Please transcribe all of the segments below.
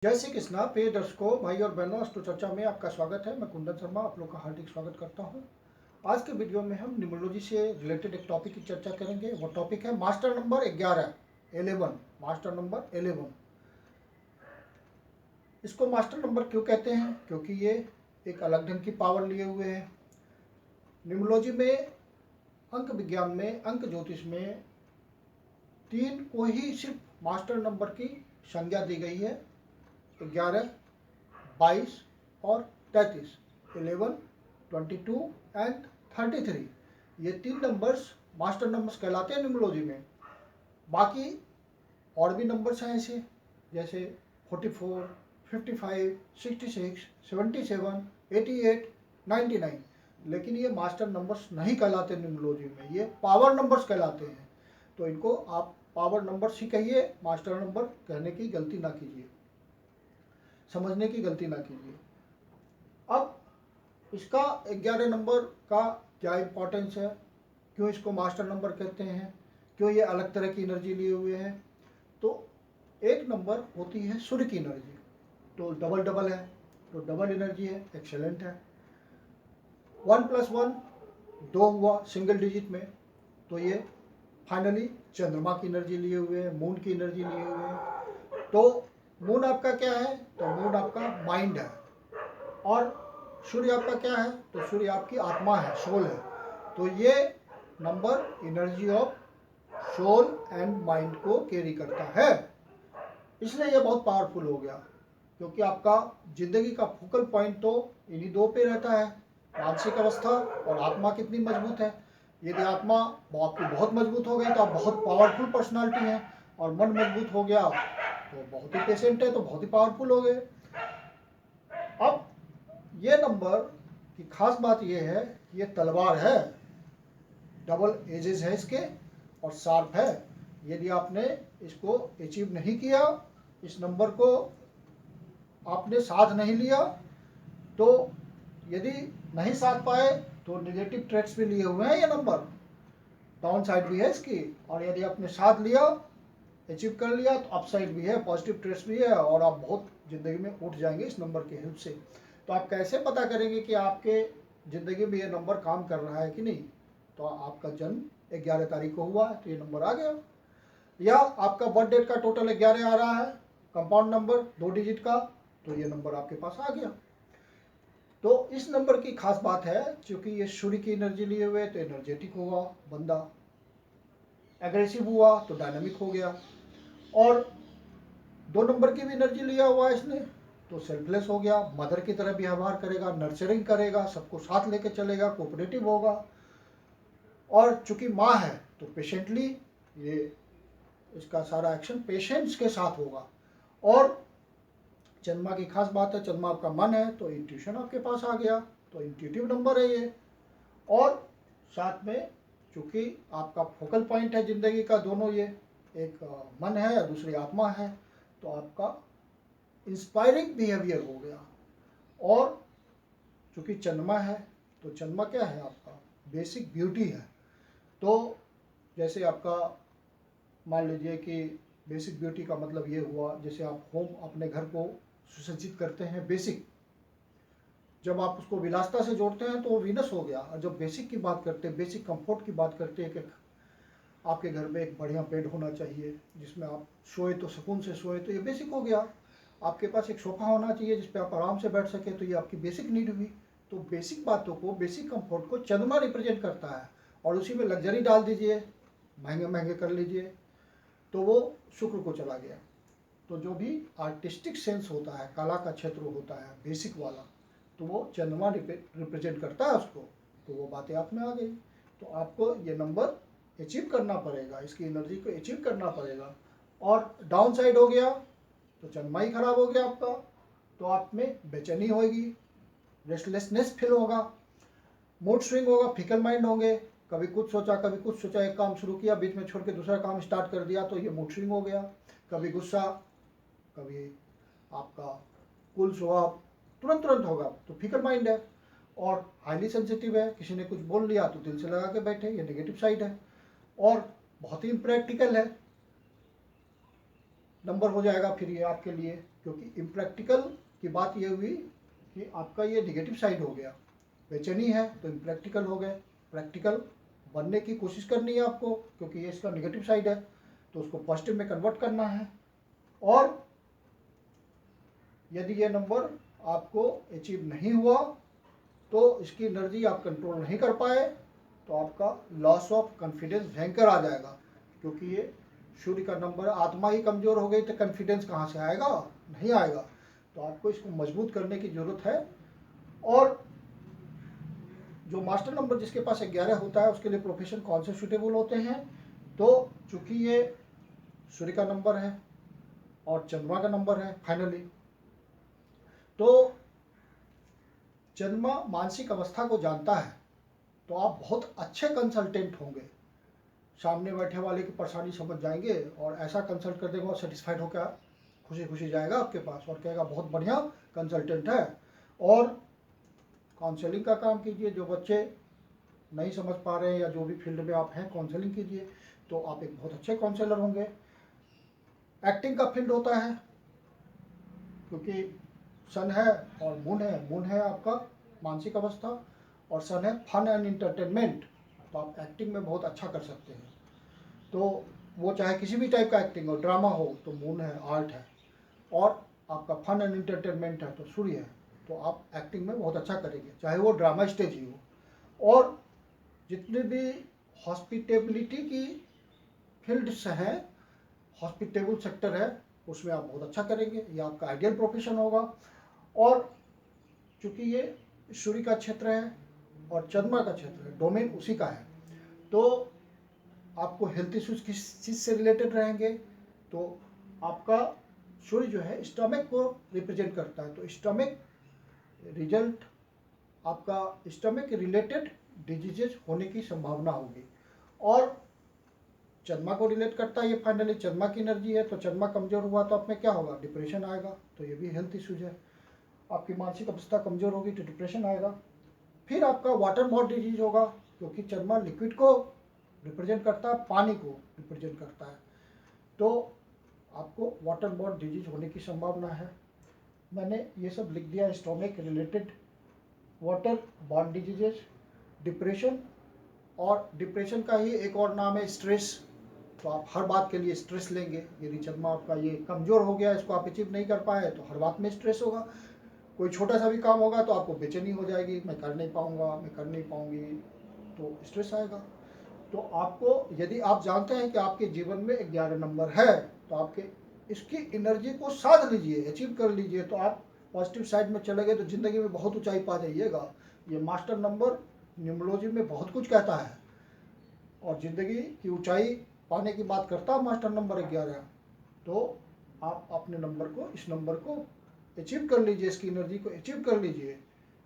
जय श्री कृष्णा। प्रिय दर्शकों, भाई और बहनों, अस्तु चर्चा में आपका स्वागत है। मैं कुंदन शर्मा आप लोग का हार्दिक स्वागत करता हूं। आज के वीडियो में हम न्यूमरोलॉजी से रिलेटेड एक टॉपिक की चर्चा करेंगे। वो टॉपिक है मास्टर नंबर 11 मास्टर नंबर 11। इसको मास्टर नंबर क्यों कहते हैं? क्योंकि ये एक अलग ढंग की पावर लिए हुए है। न्यूमरोलॉजी में, अंक विज्ञान में, अंक ज्योतिष में 3 को ही सिर्फ मास्टर नंबर की संज्ञा दी गई है। 11, 22 और 33, 11, 22 एंड 33, ये 3 नंबर्स मास्टर नंबर्स कहलाते हैं न्यूमरोलॉजी में। बाकी और भी नंबर्स हैं ऐसे, जैसे 44, 55, 66, 77, 88, 99, लेकिन ये मास्टर नंबर्स नहीं कहलाते न्यूमरोलॉजी में, ये पावर नंबर्स कहलाते हैं। तो इनको आप पावर नंबर्स ही कहिए, मास्टर नंबर कहने की गलती ना कीजिए, समझने की गलती ना कीजिए। अब इसका 11 नंबर का क्या इम्पोर्टेंस है, क्यों इसको मास्टर नंबर कहते हैं, क्यों ये अलग तरह की एनर्जी लिए हुए हैं? तो एक नंबर होती है सूर्य की एनर्जी, तो डबल डबल है, तो डबल एनर्जी है, एक्सेलेंट है। 1+1 2 हुआ सिंगल डिजिट में, तो ये फाइनली चंद्रमा की एनर्जी लिए हुए हैं, मून की एनर्जी लिए हुए हैं। तो मून आपका क्या है? तो मून आपका माइंड है, और सूर्य आपका क्या है? तो सूर्य आपकी आत्मा है, सोल है। तो ये number energy of soul and mind को कैरी करता है, इसलिए ये बहुत पावरफुल हो गया। क्योंकि आपका जिंदगी का फोकल पॉइंट तो इन्हीं दो पे रहता है, मानसिक अवस्था और आत्मा कितनी मजबूत है। यदि आत्मा आपकी बहुत मजबूत हो गई तो आप बहुत पावरफुल पर्सनालिटी हैं, और मन मजबूत हो गया तो बहुत ही पेशेंट है, तो बहुत ही पावरफुल हो गए। अब ये नंबर की खास बात ये है, ये तलवार है, डबल एजेस है इसके, और शार्प है। यदि आपने इसको अचीव नहीं किया, इस नंबर को आपने साथ नहीं लिया, तो यदि नहीं साथ पाए तो नेगेटिव ट्रेड्स भी लिए हुए हैं ये नंबर, डाउन साइड भी है इसकी। और यदि आपने साथ लिया, अचीव कर लिया, तो अप साइड भी है, पॉजिटिव ट्रेड्स भी है, और आप बहुत जिंदगी में उठ जाएंगे इस नंबर की हेल्प से। तो आप कैसे पता करेंगे कि आपके ज़िंदगी में ये नंबर काम कर रहा है कि नहीं? तो आपका जन्म 11 तारीख को हुआ है तो ये नंबर आ गया, या आपका बर्थ डेट का टोटल 11 आ रहा है, कंपाउंड नंबर 2 डिजिट का, तो ये नंबर आपके पास आ गया। तो इस नंबर की खास बात है, क्योंकि ये सूर्य की एनर्जी लिए हुए तो एनर्जेटिक होगा बंदा, एग्रेसिव हुआ तो डायनामिक हो गया, और 2 नंबर की भी एनर्जी लिया हुआ है इसने तो सेल्फलेस हो गया, मदर की तरह व्यवहार करेगा, नर्चरिंग करेगा, सबको साथ लेके चलेगा, कोऑपरेटिव होगा। और चूंकि माँ है तो पेशेंटली ये इसका सारा एक्शन पेशेंट्स के साथ होगा। और चंद्रमा की खास बात है, चंद्रमा आपका मन है तो इंट्यूशन आपके पास आ गया, तो इंट्यूटिव नंबर है ये। और साथ में चूंकि आपका फोकल पॉइंट है जिंदगी का, दोनों ये, एक मन है और दूसरी आत्मा है, तो आपका इंस्पायरिंग बिहेवियर हो गया। और चूंकि चंद्रमा है तो चंद्रमा क्या है? आपका बेसिक ब्यूटी है। तो जैसे आपका मान लीजिए कि बेसिक ब्यूटी का मतलब ये हुआ, जैसे आप होम अपने घर को सुसज्जित करते हैं, बेसिक, जब आप उसको विलासता से जोड़ते हैं तो वो वीनस हो गया। और जब बेसिक की बात करते हैं, बेसिक कंफर्ट की बात करते हैं कि आपके घर में एक बढ़िया बेड होना चाहिए जिसमें आप सोए तो सुकून से सोए, तो ये बेसिक हो गया। आपके पास एक सोफा होना चाहिए जिस पे आप आराम से बैठ सके, तो ये आपकी बेसिक नीड हुई। तो बेसिक बातों को, बेसिक कंफर्ट को चंद्रमा रिप्रेजेंट करता है, और उसी में लग्जरी डाल दीजिए, महंगे महंगे कर लीजिए, तो वो शुक्र को चला गया। तो जो भी आर्टिस्टिक सेंस होता है, कला का क्षेत्र होता है बेसिक वाला, तो वो चंद्रमा रिप्रेजेंट करता है उसको। तो वो बातें आप में आ गई। तो आपको ये नंबर अचीव करना पड़ेगा, इसकी एनर्जी को अचीव करना पड़ेगा। और डाउन साइड हो गया तो चंद्रमा ही खराब हो गया आपका, तो आप में बेचैनी होगी, रेस्टलेसनेस फील होगा, मूड स्विंग होगा, फिकल माइंड होंगे, कभी कुछ सोचा कभी कुछ सोचा, एक काम शुरू किया बीच में छोड़ के दूसरा काम स्टार्ट कर दिया, तो ये मूड स्विंग हो गया। कभी गुस्सा, कभी आपका कूल स्वभाव, तुरंत तुरंत होगा, तो फिकर माइंड है। और हाईली सेंसिटिव है, किसी ने कुछ बोल लिया तो दिल से लगा के बैठे, ये नेगेटिव साइड है। और बहुत ही इम्प्रैक्टिकल है नंबर हो जाएगा फिर ये आपके लिए। क्योंकि इम्प्रैक्टिकल की बात ये हुई कि आपका ये निगेटिव साइड हो गया, बेचैनी है तो इम्प्रैक्टिकल हो गए। प्रैक्टिकल बनने की कोशिश करनी है आपको, क्योंकि ये इसका निगेटिव साइड है, तो उसको पॉजिटिव में कन्वर्ट करना है। और यदि ये नंबर आपको अचीव नहीं हुआ तो इसकी एनर्जी आप कंट्रोल नहीं कर पाए तो आपका लॉस ऑफ कॉन्फिडेंस भयंकर आ जाएगा, क्योंकि ये सूर्य का नंबर, आत्मा ही कमज़ोर हो गई तो कॉन्फिडेंस कहाँ से आएगा, नहीं आएगा। तो आपको इसको मजबूत करने की ज़रूरत है। और जो मास्टर नंबर जिसके पास 11 होता है उसके लिए प्रोफेशन कौन से सूटेबल होते हैं, तो चूंकि ये सूर्य का नंबर है और चंद्रमा का नंबर है फाइनली, तो चंद्रमा मानसिक अवस्था को जानता है, तो आप बहुत अच्छे कंसल्टेंट होंगे, सामने बैठे वाले की परेशानी समझ जाएंगे और ऐसा कंसल्ट कर देंगे और सेटिस्फाइड होकर खुशी खुशी जाएगा आपके पास और कहेगा बहुत बढ़िया कंसल्टेंट है। और काउंसलिंग का काम कीजिए, जो बच्चे नहीं समझ पा रहे हैं या जो भी फील्ड में आप हैं काउंसलिंग कीजिए, तो आप एक बहुत अच्छे काउंसलर होंगे। एक्टिंग का फील्ड होता है, क्योंकि सन है और मून है आपका मानसिक अवस्था, और सन है फन एंड इंटरटेनमेंट, तो आप एक्टिंग में बहुत अच्छा कर सकते हैं। तो वो चाहे किसी भी टाइप का एक्टिंग हो, ड्रामा हो तो मून है, आर्ट है, और आपका फन एंड इंटरटेनमेंट है तो सूर्य है, तो आप एक्टिंग में बहुत अच्छा करेंगे, चाहे वो ड्रामा स्टेज ही हो। और जितने भी हॉस्पिटेबिलिटी की फील्ड्स हैं, हॉस्पिटेबल सेक्टर है, उसमें आप बहुत अच्छा करेंगे, ये आपका आइडियल प्रोफेशन होगा। और चूँकि ये सूर्य का क्षेत्र है और चंद्रमा का क्षेत्र है, डोमेन उसी का है, तो आपको हेल्थ इश्यूज किस चीज़ से रिलेटेड रहेंगे, तो आपका सूर्य जो है स्टमक को रिप्रेजेंट करता है, तो स्टमक रिजल्ट, आपका स्टमक रिलेटेड डिजीजेज होने की संभावना होगी। और चंद्रमा को रिलेट करता है ये फाइनली, चंद्रमा की एनर्जी है, तो चंद्रमा कमजोर हुआ तो आप में क्या होगा, डिप्रेशन आएगा, तो ये भी हेल्थ इश्यूज है। आपकी मानसिक अवस्था कमजोर होगी तो डिप्रेशन आएगा। फिर आपका वाटर मॉड डिजीज होगा, क्योंकि चंद्रमा लिक्विड को रिप्रेजेंट करता है, पानी को रिप्रेजेंट करता है, तो आपको वाटर मॉड डिजीज होने की संभावना है। मैंने ये सब लिख दिया, stomach related water borne diseases, depression, और डिप्रेशन का ही एक और नाम है स्ट्रेस, तो आप हर बात के लिए स्ट्रेस लेंगे। यदि चंद्रमा आपका ये कमज़ोर हो गया, इसको आप अचीव नहीं कर पाए, तो हर बात में स्ट्रेस होगा। कोई छोटा सा भी काम होगा तो आपको बेचैनी हो जाएगी, मैं कर नहीं पाऊंगा, मैं कर नहीं पाऊंगी, तो स्ट्रेस आएगा। तो आपको, यदि आप जानते हैं कि आपके जीवन में 11 नंबर है, तो आपके इसकी एनर्जी को साध लीजिए, अचीव कर लीजिए, तो आप पॉजिटिव साइड में चले गए तो ज़िंदगी में बहुत ऊंचाई पा जाइएगा। ये मास्टर नंबर न्यूमरोलॉजी में बहुत कुछ कहता है और ज़िंदगी की ऊंचाई पाने की बात करता है मास्टर नंबर 11। तो आप अपने नंबर को, इस नंबर को अचीव कर लीजिए, इसकी एनर्जी को अचीव कर लीजिए,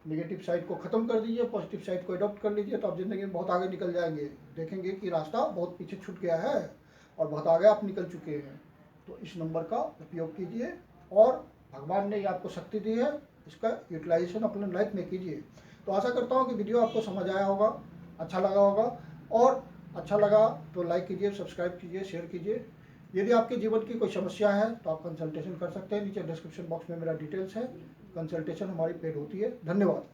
नेगेटिव साइड को ख़त्म कर दीजिए, पॉजिटिव साइड को अडॉप्ट कर लीजिए, तो आप ज़िंदगी में बहुत आगे निकल जाएंगे। देखेंगे कि रास्ता बहुत पीछे छूट गया है और बहुत आगे आप निकल चुके हैं। तो इस नंबर का उपयोग कीजिए और भगवान ने ये आपको शक्ति दी है, इसका यूटिलाइजेशन अपने लाइफ में कीजिए। तो आशा करता हूँ कि वीडियो आपको समझ आया होगा, अच्छा लगा होगा, और अच्छा लगा तो लाइक कीजिए, सब्सक्राइब कीजिए, शेयर कीजिए। यदि आपके जीवन की कोई समस्या है तो आप कंसल्टेशन कर सकते हैं, नीचे डिस्क्रिप्शन बॉक्स में मेरा डिटेल्स है, कंसल्टेशन हमारी पेड होती है। धन्यवाद।